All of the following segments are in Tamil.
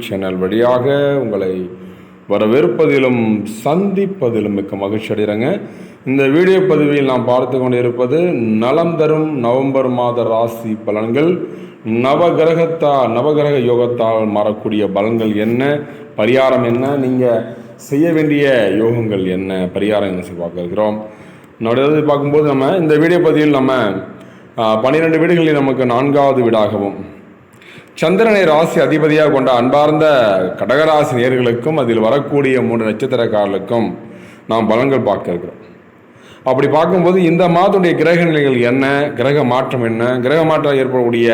சேனல் வழியாக உங்களை வரவேற்பதிலும் சந்திப்பதிலும் மிக்க மகிழ்ச்சி அடைகிறேங்க. இந்த வீடியோ பதிவில் நாம் பார்த்து கொண்டிருப்பது நலம் தரும் நவம்பர் மாத ராசி பலன்கள். நவகிரக யோகத்தால் மாறக்கூடிய பலன்கள் என்ன, பரிகாரம் என்ன, நீங்கள் செய்ய வேண்டிய யோகங்கள் என்ன, பரிகாரம் என்ன செய்ய பார்க்க இருக்கிறோம். நம்முடைய பார்க்கும்போது நம்ம இந்த வீடியோ பதிவில் நம்ம 12 வீடுகளில் நமக்கு 4வது வீடாகவும் சந்திரனை ராசி அதிபதியாக கொண்ட அன்பார்ந்த கடகராசி நேயர்களுக்கும் அதில் வரக்கூடிய 3 நட்சத்திரக்காரர்களுக்கும் நாம் பலன்கள் பார்க்க இருக்கிறோம். அப்படி பார்க்கும்போது இந்த மாதத்துடைய கிரக நிலைகள் என்ன, கிரக மாற்றம் என்ன, கிரக மாற்றம் ஏற்படக்கூடிய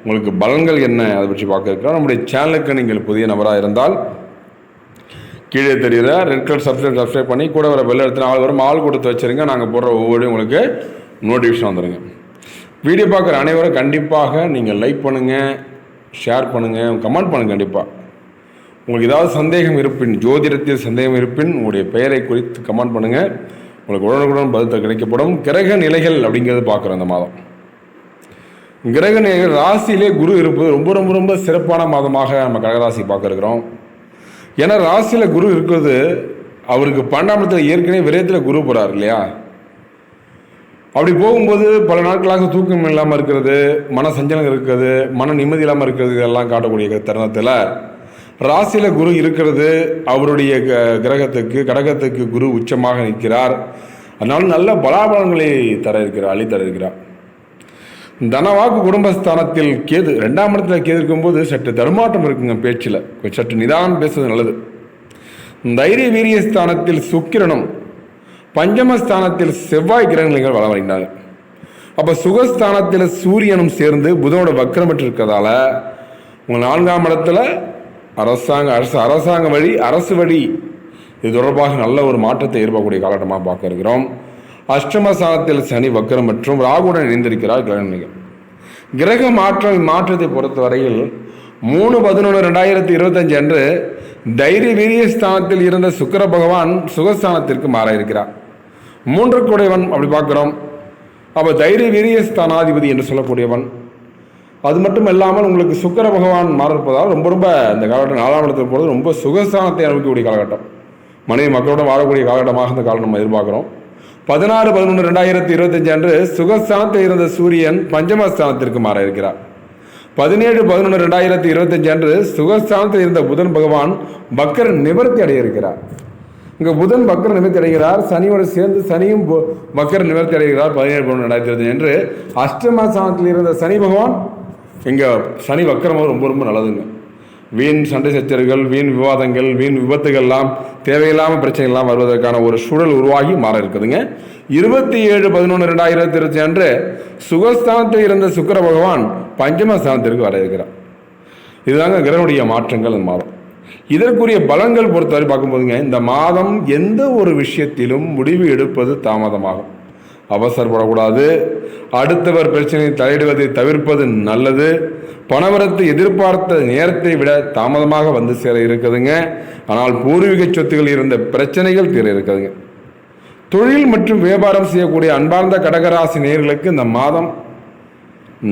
உங்களுக்கு பலன்கள் என்ன, அதை பற்றி பார்க்க இருக்கிறோம். நம்முடைய சேனலுக்கு நீங்கள் புதிய நபராக இருந்தால் கீழே தெரிகிற ரெட் கலர் சப்ஸ்கிரைப் பண்ணி கூட வர பெல் எடுத்து ஆள் கொடுத்து வச்சுருங்க. நாங்கள் போடுற ஒவ்வொரு உங்களுக்கு நோட்டிஃபிகேஷன் வந்துடுங்க. வீடியோ பார்க்குற அனைவரும் கண்டிப்பாக நீங்கள் லைக் பண்ணுங்கள், ஷேர் பண்ணுங்கள், கமெண்ட் பண்ணுங்கள். கண்டிப்பாக உங்களுக்கு ஏதாவது சந்தேகம் இருப்பின், ஜோதிடத்தில் சந்தேகம் இருப்பின் உங்களுடைய பெயரை குறித்து கமெண்ட் பண்ணுங்கள். உங்களுக்கு உடனுக்குடன் பதில் கிடைக்கப்படும். கிரக நிலைகள் அப்படிங்கிறது பார்க்குறோம். இந்த மாதம் கிரக நிலைகள் ராசியிலே குரு இருப்பது ரொம்ப ரொம்ப ரொம்ப சிறப்பான மாதமாக நம்ம கடகராசி பார்க்க இருக்கிறோம். ஏன்னா ராசியில் குரு இருக்கிறது அவருக்கு 12ஆம் இடத்துல ஏற்கனவே விரயத்தில் குரு போகிறார் இல்லையா. அப்படி போகும்போது பல நாட்களாக தூக்கம் இல்லாமல் இருக்கிறது, மன சஞ்சலம் இருக்கிறது, மன நிம்மதி இல்லாமல் இருக்கிறது, இதெல்லாம் காட்டக்கூடிய தருணத்தில் ராசியில் குரு இருக்கிறது அவருடைய கடகத்துக்கு குரு உச்சமாக நிற்கிறார். அதனால நல்ல பலாபலங்களை அளித்தர இருக்கிறார். தனவாக்கு குடும்பஸ்தானத்தில் கேது 2ஆம் இடத்துல கேது இருக்கும்போது சற்று தடுமாற்றம் இருக்குங்க. பேச்சில் சற்று நிதானம் பேசுவது நல்லது. தைரிய வீரிய ஸ்தானத்தில் சுக்கிரனும் பஞ்சமஸ்தானத்தில் செவ்வாய் கிரகங்கள் வளம் வருகின்றாங்க. அப்போ சுகஸ்தானத்தில் சூரியனும் சேர்ந்து புதனோட வக்ரம் பெற்று இருக்கிறதால உங்கள் 4ஆம் இடத்துல அரசாங்க வழி, அரசு வழி இது தொடர்பாக நல்ல ஒரு மாற்றத்தை ஏற்படக்கூடிய காலகட்டமாக பார்க்க இருக்கிறோம். அஷ்டமஸ்தானத்தில் சனி வக்ரம் மற்றும் ராகுடன் இணைந்திருக்கிறார் கிரகங்கள். கிரக மாற்றத்தை பொறுத்தவரையில் 3/11/2025 அன்று தைரிய வீரிய ஸ்தானத்தில் இருந்த சுக்கிர பகவான் சுகஸ்தானத்திற்கு மாற இருக்கிறார். 3 கூடையவன் அப்படி பார்க்குறோம். அப்போ தைரிய வீரிய ஸ்தானாதிபதி என்று சொல்லக்கூடியவன். அது மட்டும் இல்லாமல் உங்களுக்கு சுக்கிர பகவான் மாற இருப்பதால் ரொம்ப ரொம்ப இந்த காலகட்டம் 4ஆம் இடத்தில் போகிறது ரொம்ப சுகஸ்தானத்தை அனுபவிக்கக்கூடிய காலகட்டம், மனித மக்களோட வாழக்கூடிய காலகட்டமாக இந்த காலம் நம்ம எதிர்பார்க்குறோம். 16/11/2025 அன்று சுகஸ்தானத்தில் இருந்த சூரியன் பஞ்சமஸ்தானத்திற்கு மாற இருக்கிறார். 17/11/2025 அன்று சுகஸ்தானத்தில் இருந்த புதன் பகவான் பக்கர நிவர்த்தி அடைய இருக்கிறார். இங்கே புதன் பக்கர நிவர்த்தி அடைகிறார். சனியோடு சேர்ந்து சனியும் பக்கர நிவர்த்தி அடைகிறார். 17/11/2025 அன்று அஷ்டமஸ்தானத்தில் இருந்த சனி பகவான் இங்கே சனி வக்கரமாக ரொம்ப ரொம்ப நல்லதுங்க. வீண் சண்டை சச்சரவுகள், வீண் விவாதங்கள், வீண் விபத்துகள்லாம், தேவையில்லாமல் பிரச்சனைகள்லாம் வருவதற்கான ஒரு சூழல் உருவாகி மாற இருக்குதுங்க. 27/11/2025 அன்று சுகஸ்தானத்தில் இருந்த சுக்கிர பகவான் பஞ்சமஸ்தானத்திற்கு வர இருக்கிறார். இதுதாங்க கிரகனுடைய மாற்றங்கள் இந்த மாதம். இதற்குரிய பலன்கள் பொறுத்தவரை பார்க்கும்போதுங்க, இந்த மாதம் எந்த ஒரு விஷயத்திலும் முடிவு எடுப்பது தாமதமாகும். அவசரப்படக்கூடாது. அடுத்தவர் பிரச்சனையை தலையிடுவதை தவிர்ப்பது நல்லது. பணவரத்து எதிர்பார்த்த நேரத்தை விட தாமதமாக வந்து சேர இருக்குதுங்க. ஆனால் பூர்வீக சொத்துக்கள் இருந்த பிரச்சனைகள் தீர இருக்குதுங்க. தொழில் மற்றும் வியாபாரம் செய்யக்கூடிய அன்பார்ந்த கடகராசி நேயர்களுக்கு இந்த மாதம்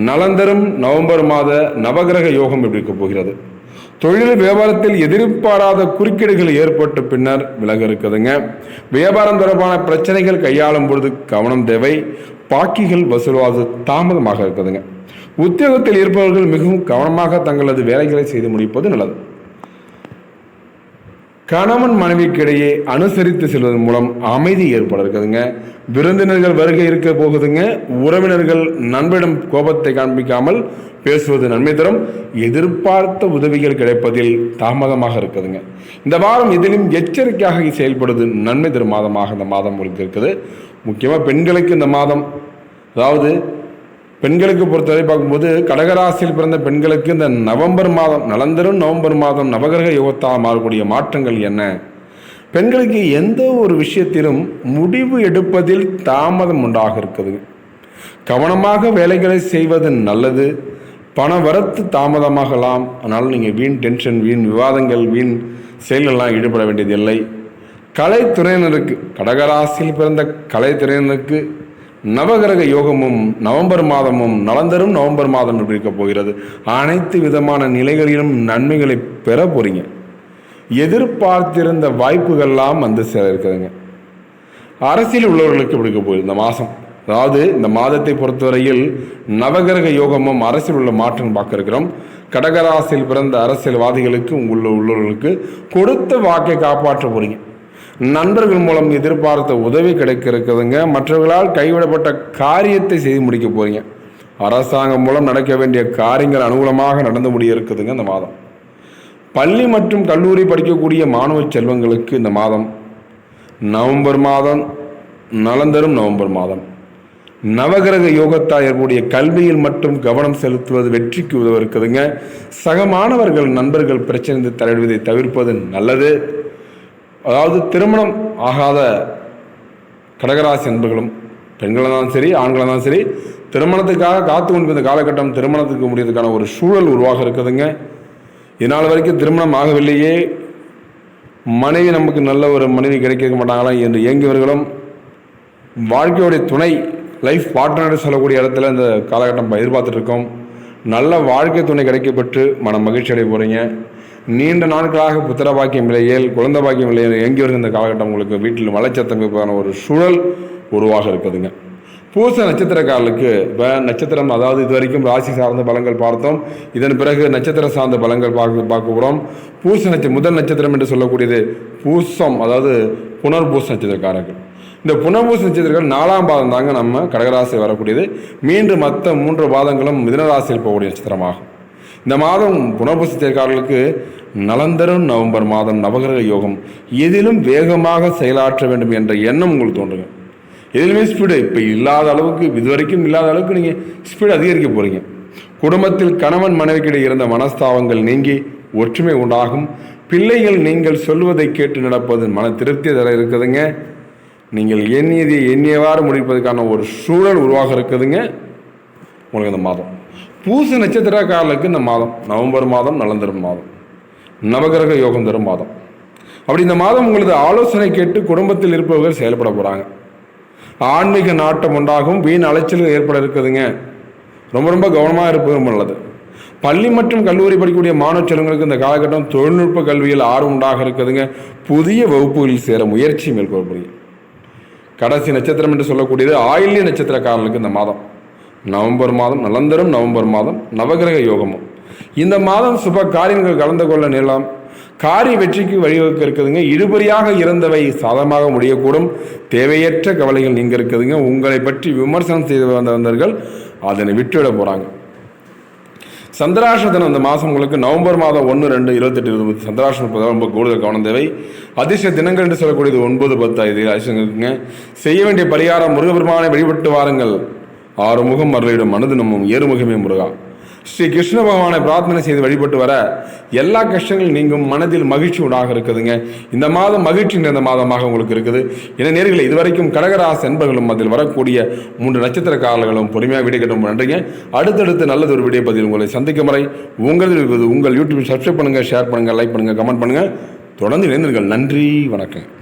நலந்தரும் நவம்பர் மாத நவகிரக யோகம் எப்படி இருக்க போகிறது. தொழில் வியாபாரத்தில் எதிர்பாராத குறுக்கீடுகள் ஏற்பட்டு பின்னர் விலக இருக்குதுங்க. வியாபாரம் தொடர்பான பிரச்சனைகள் கையாளும் பொழுது கவனம் தேவை. பாக்கிகள் வசூலாவது தாமதமாக இருக்குதுங்க. உத்தியோகத்தில் இருப்பவர்கள் மிகவும் கவனமாக தங்களது வேலைகளை செய்து முடிப்பது நல்லது. கணவன் மனைவிக்கிடையே அனுசரித்து செல்வதன் மூலம் அமைதி ஏற்பட இருக்குதுங்க. விருந்தினர்கள் வருகை இருக்க போகுதுங்க. உறவினர்கள் நண்பரிடம் கோபத்தை காண்பிக்காமல் பேசுவது நன்மை தரும். எதிர்பார்த்த உதவிகள் கிடைப்பதில் தாமதமாக இருக்குதுங்க. இந்த வாரம் இதிலும் எச்சரிக்கையாக செயல்படுவது நன்மை தரும் மாதமாக இந்த மாதம் உங்களுக்கு இருக்குது. முக்கியமாக பெண்களுக்கு இந்த மாதம், அதாவது பெண்களுக்கு பொறுத்தவரை பார்க்கும்போது கடகராசியில் பிறந்த பெண்களுக்கு இந்த நவம்பர் மாதம் நலந்தரும் நவம்பர் மாதம் நவகிரக யோகத்தால் மாறக்கூடிய மாற்றங்கள் என்ன, பெண்களுக்கு எந்த ஒரு விஷயத்திலும் முடிவு எடுப்பதில் தாமதம் உண்டாக இருக்குது. கவனமாக வேலைகளை செய்வது நல்லது. பண வரத்து தாமதமாகலாம். அதனால் நீங்கள் வீண் டென்ஷன், வீண் விவாதங்கள், வீண் செயலெல்லாம் ஈடுபட வேண்டியதில்லை. கலைத்துறையினருக்கு, கடகராசியில் பிறந்த கலைத்துறையினருக்கு நவகிரக யோகமும் நவம்பர் மாதமும் நலந்தரும் நவம்பர் மாதம் இருக்க போகிறது. அனைத்து விதமான நிலைகளிலும் நன்மைகளை பெற போறீங்க. எதிர்பார்த்திருந்த வாய்ப்புகள்லாம் வந்து சேர இருக்குதுங்க. அரசியல் உள்ளவர்களுக்கு இருக்க போகுது இந்த மாதம். அதாவது இந்த மாதத்தை பொறுத்தவரையில் நவகிரக யோகமும் அரசியல் உள்ள மாற்றம் பார்க்க இருக்கிறோம். கடகராசியில் பிறந்த அரசியல்வாதிகளுக்கு உள்ளவர்களுக்கு கொடுத்த வாக்கை காப்பாற்ற போறீங்க. நண்பர்கள் மூலம் எதிர்பார்த்த உதவி கிடைக்க இருக்குதுங்க. மற்றவர்களால் கைவிடப்பட்ட காரியத்தை செய்து முடிக்க போறீங்க. அரசாங்கம் மூலம் நடக்க வேண்டிய காரியங்கள் அனுகூலமாக நடந்து முடிய இருக்குதுங்க இந்த மாதம். பள்ளி மற்றும் கல்லூரி படிக்கக்கூடிய மாணவ செல்வங்களுக்கு இந்த மாதம் நவம்பர் மாதம் நலந்தரும் நவம்பர் மாதம். நவகிரக யோகத்தால் ஏற்படைய கல்வியில் மட்டும் கவனம் செலுத்துவது வெற்றிக்கு உதவ இருக்குதுங்க. சக மாணவர்கள் நண்பர்கள் பிரச்சனை தலையிடுவதை தவிர்ப்பது நல்லது. அதாவது திருமணம் ஆகாத கடகராசி நண்பர்களும் பெண்களாக இருந்தாலும் சரி ஆண்களாக இருந்தாலும் சரி திருமணத்துக்காக காத்து கொண்டு இந்த காலகட்டம் திருமணத்துக்கு முடியறதுக்கான ஒரு சூழல் உருவாக இருக்குதுங்க. இதனால் வரைக்கும் திருமணம் ஆகவில்லையே, மனைவி நமக்கு நல்ல ஒரு மனைவி கிடைக்க மாட்டாங்களா என்று இயங்கியவர்களும் வாழ்க்கையுடைய துணை லைஃப் பார்ட்னர் சொல்லக்கூடிய இடத்துல இந்த காலகட்டம் எதிர்பார்த்துட்டு இருக்கோம். நல்ல வாழ்க்கை துணை கிடைக்கப்பட்டு மன மகிழ்ச்சி அடைய போகிறீங்க. நீண்ட நாட்களாக புத்திர பாக்கியம் இல்லையேல் குழந்தை பாக்கியம் இல்லையே இயங்கியவர்கள் இந்த காலகட்டம் உங்களுக்கு வீட்டில் வளச்சத்தமைப்பான ஒரு சூழல் உருவாக இருக்குதுங்க. பூச நட்சத்திரக்காரர்களுக்கு இப்போ நட்சத்திரம், அதாவது இது வரைக்கும் ராசி சார்ந்த பலங்கள் பார்த்தோம். இதன் பிறகு நட்சத்திர சார்ந்த பலங்கள் பார்க்க போகிறோம். பூச முதல் நட்சத்திரம் என்று சொல்லக்கூடியது பூசம், அதாவது புனர்பூச நட்சத்திரக்காரர்கள். இந்த புனர்பூச நட்சத்திரங்கள் 4ஆம் பாதம் தாங்க நம்ம கடகராசி வரக்கூடியது. மீண்டும் மற்ற 3 பாதங்களும் மிதுனராசியில் போகக்கூடிய நட்சத்திரமாகும். இந்த மாதம் புனர்பூச நட்சத்திரக்காரர்களுக்கு நலந்தரும் நவம்பர் மாதம் நவகிரக யோகம். எதிலும் வேகமாக செயலாற்ற வேண்டும் என்ற எண்ணம் உங்களுக்கு தோன்றுங்க. எதிலுமே ஸ்பீடு இப்போ இல்லாத அளவுக்கு, இதுவரைக்கும் இல்லாத அளவுக்கு நீங்கள் ஸ்பீடு அதிகரிக்க போகிறீங்க. குடும்பத்தில் கணவன் மனைவிக்கிடையே இருந்த மனஸ்தாபங்கள் நீங்கி ஒற்றுமை உண்டாகும். பிள்ளைகள் நீங்கள் சொல்வதை கேட்டு நடப்பது மன திருப்தி தர இருக்குதுங்க. நீங்கள் எண்ணியதை எண்ணியவாறு முடிப்பதற்கான ஒரு சூழல் உருவாக இருக்குதுங்க உங்களுக்கு இந்த மாதம். பூச நட்சத்திரக்காரர்களுக்கு இந்த மாதம் நவம்பர் மாதம் நலந்தரும் மாதம், நவகிரக யோகம் தரும் மாதம். அப்படி இந்த மாதம் உங்களது ஆலோசனை கேட்டு குடும்பத்தில் இருப்பவர்கள் செயல்பட போகிறாங்க. ஆன்மீக நாட்டம் உண்டாகும். வீண் அலைச்சல்கள் ஏற்பட இருக்குதுங்க. ரொம்ப ரொம்ப கவனமாக இருப்பது நல்லது. பள்ளி மற்றும் கல்லூரி படிக்கக்கூடிய மாணவ செல்வங்களுக்கு இந்த காலகட்டம் தொழில்நுட்ப கல்வியில் ஆர்வம் உண்டாக இருக்குதுங்க. புதிய வகுப்புகளில் சேர முயற்சி மேற்கொள்ளப்படுங்க. கடைசி நட்சத்திரம் என்று சொல்லக்கூடியது ஆயில்ய நட்சத்திரக்காரர்களுக்கு இந்த மாதம் நவம்பர் மாதம் நலந்தரும் நவம்பர் மாதம் நவகிரக யோகமும். இந்த மாதம் சுப காரியங்கள் கலந்து கொள்ள நேரலாம். காரிய வெற்றிக்கு வழிவகுக்க இருக்குதுங்க. இழுபறியாக இருந்தவை சாதமாக முடியக்கூடும். தேவையற்ற கவலைகள் நீங்க இருக்குதுங்க. உங்களை பற்றி விமர்சனம் செய்து வந்தவர்கள் அதனை விட்டுவிட போறாங்க. சந்திராஷ்டமம் இந்த மாதம் உங்களுக்கு நவம்பர் மாதம் 1, 2, 28, 20 சந்திராஷ்டமம் ரொம்ப கூடுதல் கவனம் தேவை. அதிர்ஷ்ட தினங்கள் என்று சொல்லக்கூடியது 9, 10 இது அதிர்ஷ்டங்க. செய்ய வேண்டிய பரிகாரம் முருகபெருமானை வழிபட்டு வாருங்கள். 6 முகம் மருளிடும் மனதினமும் ஏறுமுகமே முருகா. ஸ்ரீ கிருஷ்ண பகவானை பிரார்த்தனை செய்து வழிபட்டு வர எல்லா கஷ்டங்களும் நீங்கும். மனதில் மகிழ்ச்சி உண்டாக இருக்குதுங்க. இந்த மாதம் மகிழ்ச்சி நிறைந்த மாதமாக உங்களுக்கு இருக்குது. என நேர்களை இதுவரைக்கும் கடகராசி என்பர்களும் அதில் வரக்கூடிய 3 நட்சத்திரக்காரர்களும் பொறுமையாக வீடியோ கேட்டு நன்றிங்க. அடுத்தடுத்து நல்லது ஒரு வீடியோ பதில் உங்களை சந்திக்கும் வரை உங்கள் யூடியூப் சப்ஸ்கிரைப் பண்ணுங்க, ஷேர் பண்ணுங்க, லைக் பண்ணுங்க, கமெண்ட் பண்ணுங்க. தொடர்ந்து இணைந்தீர்கள். நன்றி, வணக்கம்.